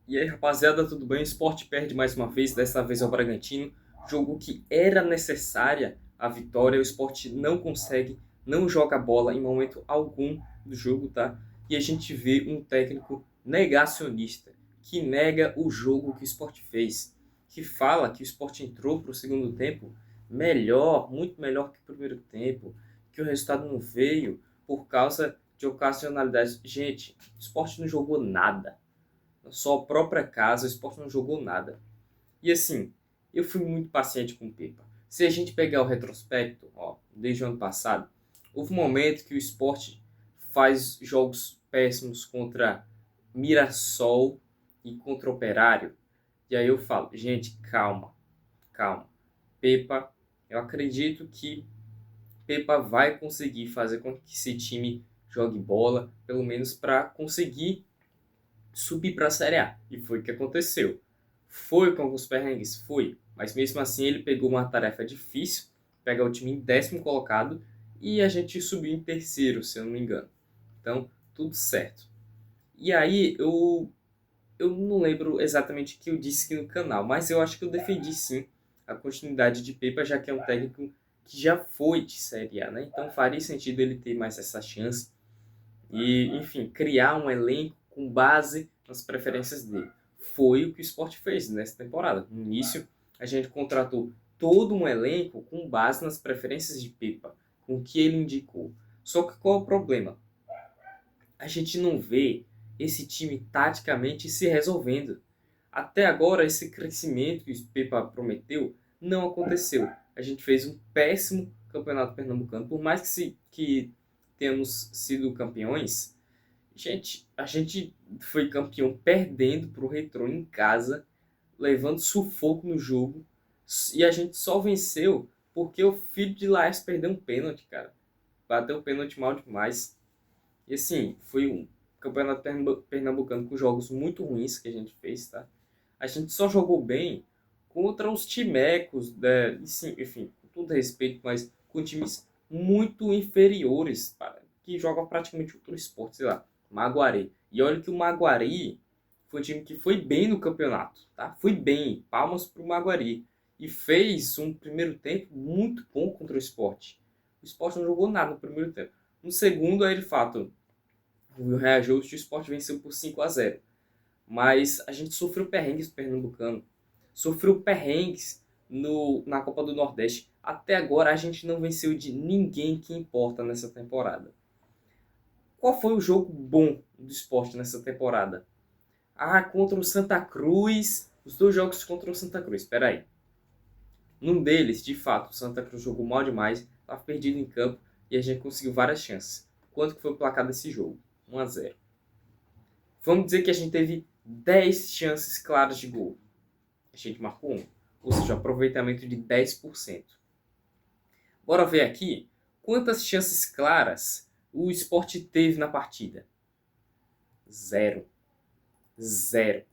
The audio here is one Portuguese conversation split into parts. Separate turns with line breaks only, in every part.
E aí, rapaziada, tudo bem? O Sport perde mais uma vez, dessa vez ao Bragantino. Jogo que era necessária a vitória, o Sport não consegue, não joga bola em momento algum do jogo, tá? E a gente vê um técnico negacionista, que nega o jogo que o Sport fez, que fala que o Sport entrou para o segundo tempo melhor, muito melhor que o primeiro tempo, que o resultado não veio por causa de ocasionalidades. Gente, o Sport não jogou nada, na sua própria casa, o Sport não jogou nada. E assim, eu fui muito paciente com o Pepa. Se a gente pegar o retrospecto, ó, desde o ano passado, houve um momento que o Sport faz jogos péssimos contra Mirassol e contra Operário. E aí eu falo, gente, calma, calma. Pepa, eu acredito que Pepa vai conseguir fazer com que esse time jogue bola, pelo menos para conseguir subir para a Série A. E foi o que aconteceu. Foi com alguns perrengues? Foi. Mas mesmo assim ele pegou uma tarefa difícil, pegar o time em 10º colocado e a gente subiu em terceiro, se eu não me engano. Então, tudo certo. E aí eu não lembro exatamente o que eu disse aqui no canal, mas eu acho que eu defendi sim a continuidade de Pepa, já que é um técnico que já foi de Série A, né? Então faria sentido ele ter mais essa chance e, enfim, criar um elenco com base nas preferências dele. Foi o que o Sport fez nessa temporada. No início, a gente contratou todo um elenco com base nas preferências de Pepa, com o que ele indicou. Só que qual é o problema? A gente não vê esse time taticamente se resolvendo. Até agora, esse crescimento que o Pepa prometeu não aconteceu. A gente fez um péssimo campeonato pernambucano. Por mais que tenhamos sido campeões, gente, a gente foi campeão perdendo para o Retrô em casa, levando sufoco no jogo, e a gente só venceu porque o filho de Laércio perdeu um pênalti, cara. Bateu o pênalti mal demais. E assim, foi um campeonato pernambucano com jogos muito ruins que a gente fez, tá? A gente só jogou bem contra os timecos, né? E sim, enfim, com todo respeito, mas com times muito inferiores, que jogam praticamente outro esporte, sei lá, Maguari. E olha que o Maguari foi um time que foi bem no campeonato, tá? Foi bem, palmas pro Maguari. E fez um primeiro tempo muito bom contra o Sport. O Sport não jogou nada no primeiro tempo. No segundo, aí de fato, o reajuste, o Sport venceu por 5-0. Mas a gente sofreu perrengues do Pernambucano. Sofreu perrengues na Copa do Nordeste. Até agora a gente não venceu de ninguém que importa nessa temporada. Qual foi o jogo bom do Sport nessa temporada? Ah, contra o Santa Cruz. Os dois jogos contra o Santa Cruz. Espera aí. Num deles, de fato, o Santa Cruz jogou mal demais. Estava perdido em campo. E a gente conseguiu várias chances. Quanto que foi o placar desse jogo? 1-0. Vamos dizer que a gente teve 10 chances claras de gol. A gente marcou 1. Ou seja, aproveitamento de 10%. Bora ver aqui quantas chances claras o Sport teve na partida. Zero. Zero.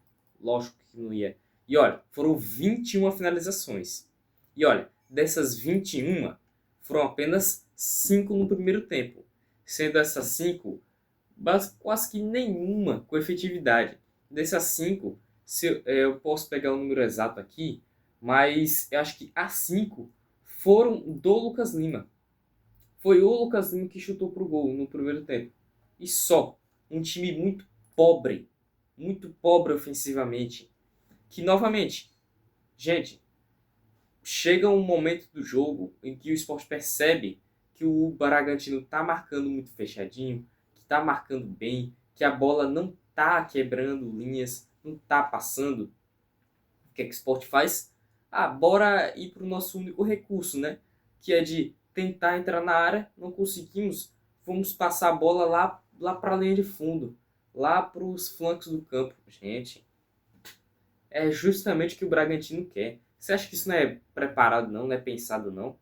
Lógico que não ia. E olha, foram 21 finalizações. E olha, dessas 21, foram apenas 5 no primeiro tempo. Sendo essas 5 quase que nenhuma com efetividade. Dessas 5, eu posso pegar o número exato aqui, mas eu acho que as 5 foram do Lucas Lima. Foi o Lucas Lima que chutou pro gol no primeiro tempo. E só. Um time muito pobre ofensivamente. Que, novamente, gente, chega um momento do jogo em que o Sport percebe que o Bragantino tá marcando muito fechadinho, que tá marcando bem, que a bola não tá quebrando linhas, não tá passando. O que é que o Sport faz? Ah, bora ir pro nosso único recurso, né? Que é de tentar entrar na área, não conseguimos, vamos passar a bola lá para a linha de fundo, lá para os flancos do campo. Gente, é justamente o que o Bragantino quer. Você acha que isso não é preparado não, não é pensado não?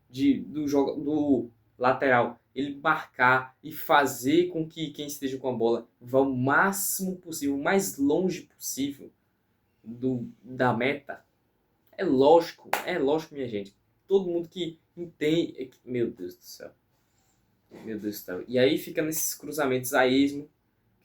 Do lateral, ele marcar e fazer com que quem esteja com a bola vá o máximo possível, o mais longe possível da meta. É lógico, minha gente. Todo mundo que entende. Meu Deus do céu. Meu Deus do céu. E aí fica nesses cruzamentos a esmo,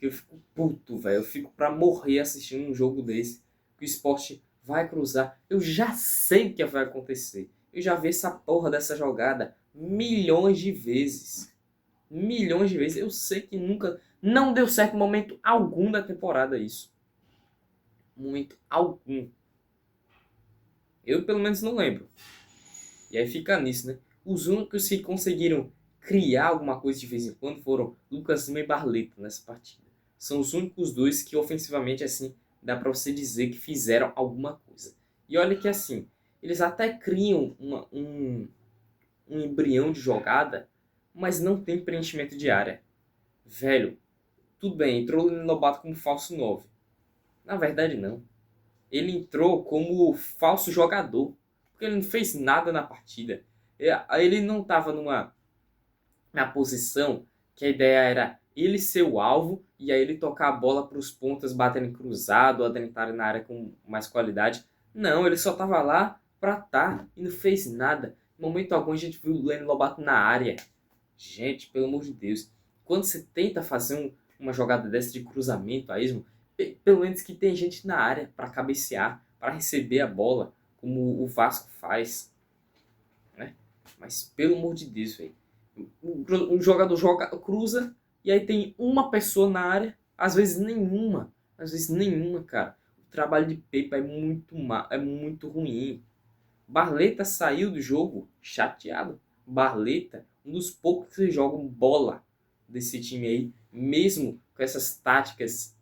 Eu fico puto, velho. Eu fico pra morrer assistindo um jogo desse. Que o Sport vai cruzar. Eu já sei o que vai acontecer. Eu já vi essa porra dessa jogada milhões de vezes. Milhões de vezes. Eu sei que nunca... Não deu certo em momento algum da temporada isso. Momento algum. Eu pelo menos não lembro. E aí fica nisso, né? Os únicos que conseguiram criar alguma coisa de vez em quando foram Lucas Lima e Barleta nessa partida. São os únicos dois que ofensivamente, assim, dá pra você dizer que fizeram alguma coisa. E olha que assim, eles até criam um embrião de jogada, mas não tem preenchimento de área. Velho, tudo bem, entrou o Lino Lobato como falso 9. Na verdade, não. Ele entrou como falso jogador, porque ele não fez nada na partida. Ele não estava na posição que a ideia era ele ser o alvo e aí ele tocar a bola para os pontas baterem cruzado ou adentrarem na área com mais qualidade. Não, ele só estava lá para estar e não fez nada. Em momento algum a gente viu o Leno Lobato na área. Gente, pelo amor de Deus. Quando você tenta fazer uma jogada dessa de cruzamento a esmo, pelo menos que tem gente na área para cabecear, para receber a bola, como o Vasco faz. Né? Mas pelo amor de Deus, velho. O jogador cruza e aí tem uma pessoa na área, às vezes nenhuma. Às vezes nenhuma, cara. O trabalho de Pepa é muito ruim. Barleta saiu do jogo chateado. Barleta, um dos poucos que jogam bola desse time aí, mesmo com essas táticas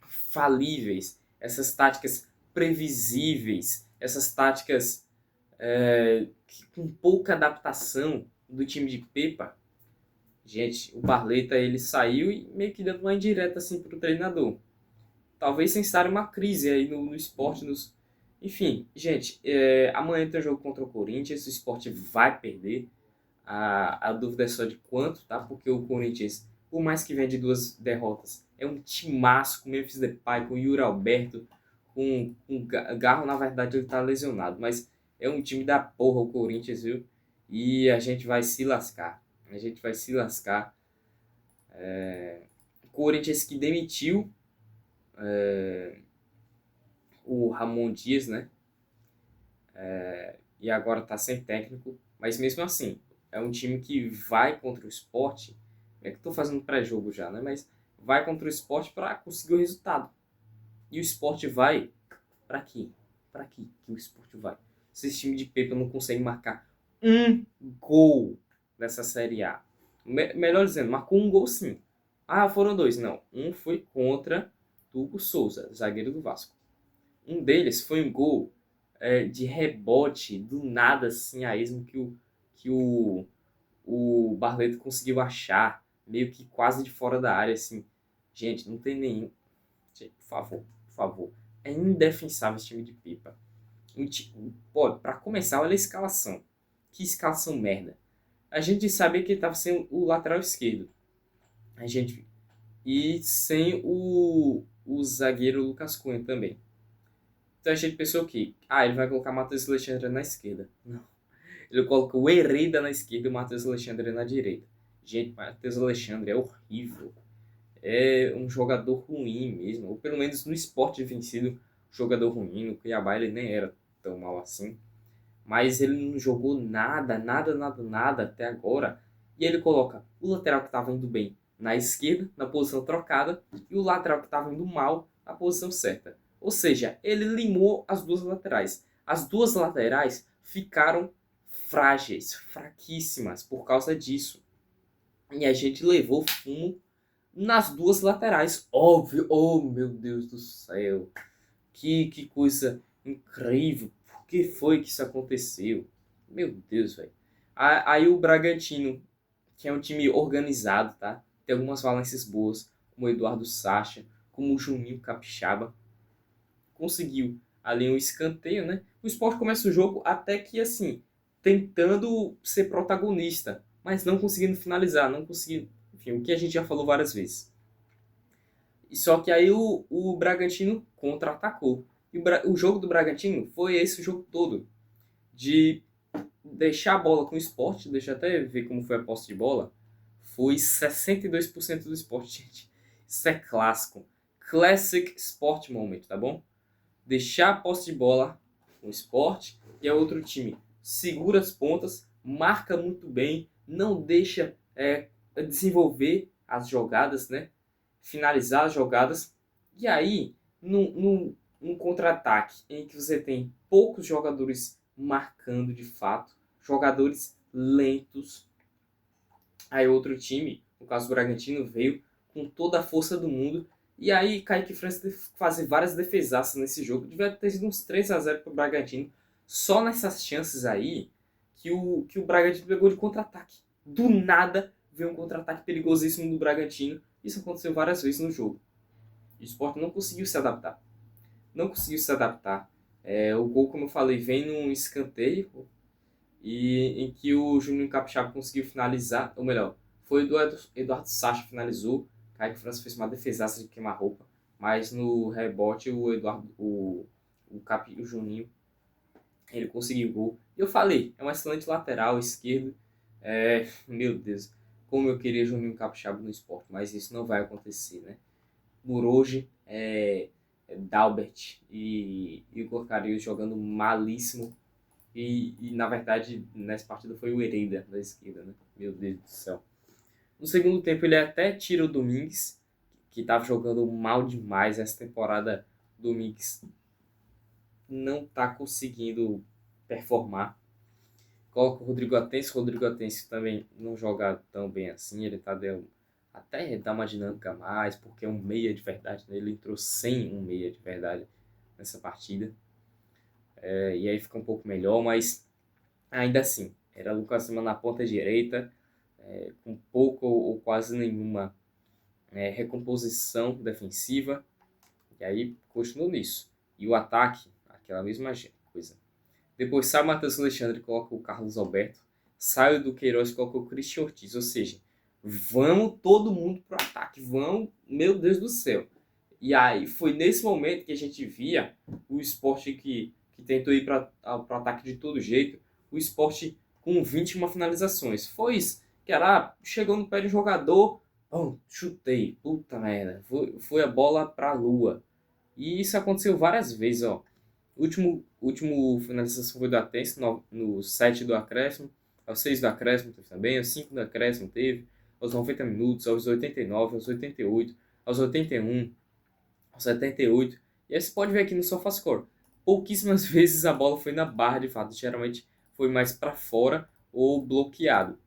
falíveis, essas táticas previsíveis, essas táticas com pouca adaptação do time de Pepa. Gente, o Barleta ele saiu e meio que dando uma indireta assim pro treinador. Talvez sem estar uma crise aí no esporte. Enfim, gente, amanhã tem um jogo contra o Corinthians, o Sport vai perder. A dúvida é só de quanto, tá? Porque o Corinthians, por mais que venha de 2 derrotas, é um timaço com Memphis Depay, com Yuri Alberto, com Garro, na verdade ele tá lesionado, mas é um time da porra o Corinthians, viu? E a gente vai se lascar. A gente vai se lascar. O Corinthians que demitiu o Ramon Dias, né? E agora tá sem técnico. Mas mesmo assim, é um time que vai contra o Sport. É que eu tô fazendo pré-jogo já, né? Mas vai contra o Sport para conseguir o resultado. E o Sport vai para quê? Para quê que o Sport vai? Se esse time de Pepa não consegue marcar um gol nessa Série A. Melhor dizendo, marcou um gol sim. Ah, foram 2. Não. Um foi contra Hugo Souza, zagueiro do Vasco. Um deles foi um gol de rebote, do nada, assim, a esmo que o Barleto conseguiu achar, meio que quase de fora da área, assim. Gente, não tem nenhum... Gente, por favor, por favor. É indefensável esse time de Pipa. Pô, pra começar, olha a escalação. Que escalação merda. A gente sabia que ele tava sem o lateral esquerdo. E sem o zagueiro Lucas Cunha também. Então a gente pensou que ele vai colocar Matheus Alexandre na esquerda. Não. Ele coloca o Hereda na esquerda e o Matheus Alexandre na direita. Gente, Matheus Alexandre é horrível. É um jogador ruim mesmo. Ou pelo menos no esporte vencido, jogador ruim. No Cuiabá ele nem era tão mal assim. Mas ele não jogou nada até agora. E ele coloca o lateral que estava indo bem na esquerda, na posição trocada, e o lateral que estava indo mal na posição certa. Ou seja, ele limou as duas laterais. As duas laterais ficaram frágeis, fraquíssimas por causa disso. E a gente levou fumo nas duas laterais. Óbvio, oh meu Deus do céu. Que coisa incrível. Por que foi que isso aconteceu? Meu Deus, velho. Aí o Bragantino, que é um time organizado, tá? Tem algumas valências boas, como o Eduardo Sacha, como o Juninho Capixaba. Conseguiu ali um escanteio, né? O Sport começa o jogo até que, assim, tentando ser protagonista, mas não conseguindo finalizar, não conseguindo... Enfim, o que a gente já falou várias vezes. Só que aí o Bragantino contra-atacou. E o jogo do Bragantino foi esse o jogo todo. De deixar a bola com o Sport, deixa eu até ver como foi a posse de bola. foi 62% do Sport, gente. Isso é clássico. Classic Sport Moment, tá bom? Deixar a posse de bola no Sport e é outro time. Segura as pontas, marca muito bem, não deixa desenvolver as jogadas, né? Finalizar as jogadas. E aí, num contra-ataque em que você tem poucos jogadores marcando de fato, jogadores lentos, aí outro time, no caso do Bragantino, veio com toda a força do mundo. E aí Kaique França teve que fazer várias defesaças nesse jogo. Devia ter sido uns 3-0 para o Bragantino. Só nessas chances aí que o Bragantino pegou de contra-ataque. Do nada veio um contra-ataque perigosíssimo do Bragantino. Isso aconteceu várias vezes no jogo. O Sport não conseguiu se adaptar. Não conseguiu se adaptar. O gol, como eu falei, vem num escanteio e em que o Juninho Capixaba conseguiu finalizar, ou melhor, foi o Eduardo Sacha que finalizou. Kaique França fez uma defesaça de queimar-roupa, mas no rebote o Juninho, ele conseguiu o gol. E eu falei, é um excelente lateral esquerdo. Meu Deus, como eu queria Juninho Capixaba no Sport, mas isso não vai acontecer, né? Por hoje, Dalbert e Igor Carilho jogando malíssimo. E na verdade, nessa partida foi o Hereda da esquerda, né? Meu Deus do céu. No segundo tempo, ele até tira o Domingues, que estava jogando mal demais essa temporada. Domingues não está conseguindo performar. Coloca o Rodrigo Atencio também não joga tão bem assim. Ele até dá uma dinâmica a mais, porque é um meia de verdade, né? Ele entrou sem um meia de verdade nessa partida. E aí fica um pouco melhor, mas ainda assim, era Lucas Lima na ponta direita, com pouco ou quase nenhuma recomposição defensiva, e aí continuou nisso. E o ataque, aquela mesma coisa. Depois sai o Matheus Alexandre e coloca o Carlos Alberto, sai o do Queiroz e coloca o Christian Ortiz, ou seja, vamos todo mundo pro ataque, vamos, meu Deus do céu. E aí foi nesse momento que a gente via o Sport que tentou ir para o ataque de todo jeito, o Sport com 21 finalizações. Foi isso, que era, chegou no pé de um jogador, chutei, puta merda, foi a bola pra lua. E isso aconteceu várias vezes, ó. Último finalização foi do Atencio no 7 do acréscimo, aos 6 do acréscimo teve também, aos 5 do acréscimo teve, aos 90 minutos, aos 89, aos 88, aos 81, aos 78. E aí você pode ver aqui no SofaScore, pouquíssimas vezes a bola foi na barra de fato, geralmente foi mais para fora ou bloqueado,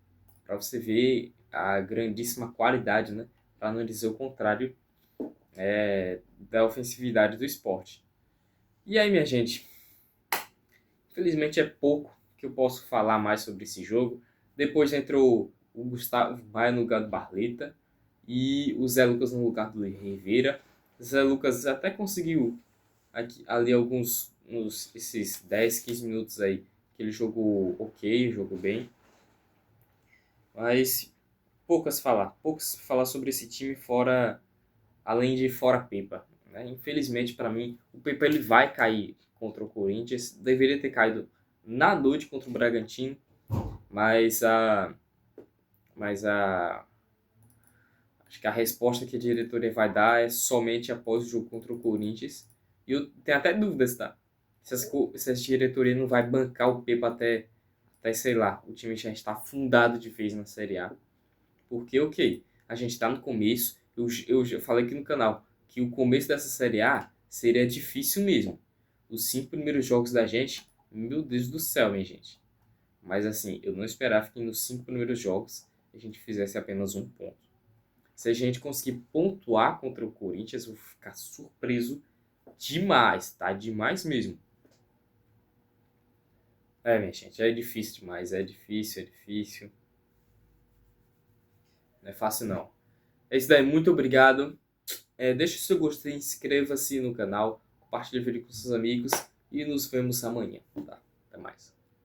para você ver a grandíssima qualidade, né? Para não dizer o contrário, da ofensividade do esporte. E aí, minha gente, infelizmente é pouco que eu posso falar mais sobre esse jogo. Depois entrou o Gustavo Maia no lugar do Barleta e o Zé Lucas no lugar do Rivera. O Zé Lucas até conseguiu ali esses 10, 15 minutos aí que ele jogou ok, jogou bem. Mas poucas falar sobre esse time além de fora Pepa. Né? Infelizmente para mim, o Pepa ele vai cair contra o Corinthians. Deveria ter caído na noite contra o Bragantino, mas acho que a resposta que a diretoria vai dar é somente após o jogo contra o Corinthians. E eu tenho até dúvidas, tá? Se a diretoria não vai bancar o Pepa até, sei lá, o time já está afundado de vez na Série A. Porque, ok, a gente está no começo, eu já falei aqui no canal, que o começo dessa Série A seria difícil mesmo. Os 5 primeiros jogos da gente, meu Deus do céu, minha gente. Mas assim, eu não esperava que nos 5 primeiros jogos a gente fizesse apenas 1 ponto. Se a gente conseguir pontuar contra o Corinthians, eu vou ficar surpreso demais, tá? Demais mesmo. Minha gente, é difícil demais, é difícil. Não é fácil não. É isso daí, muito obrigado. Deixe o seu gostei, inscreva-se no canal, compartilhe o vídeo com seus amigos e nos vemos amanhã, tá? Até mais.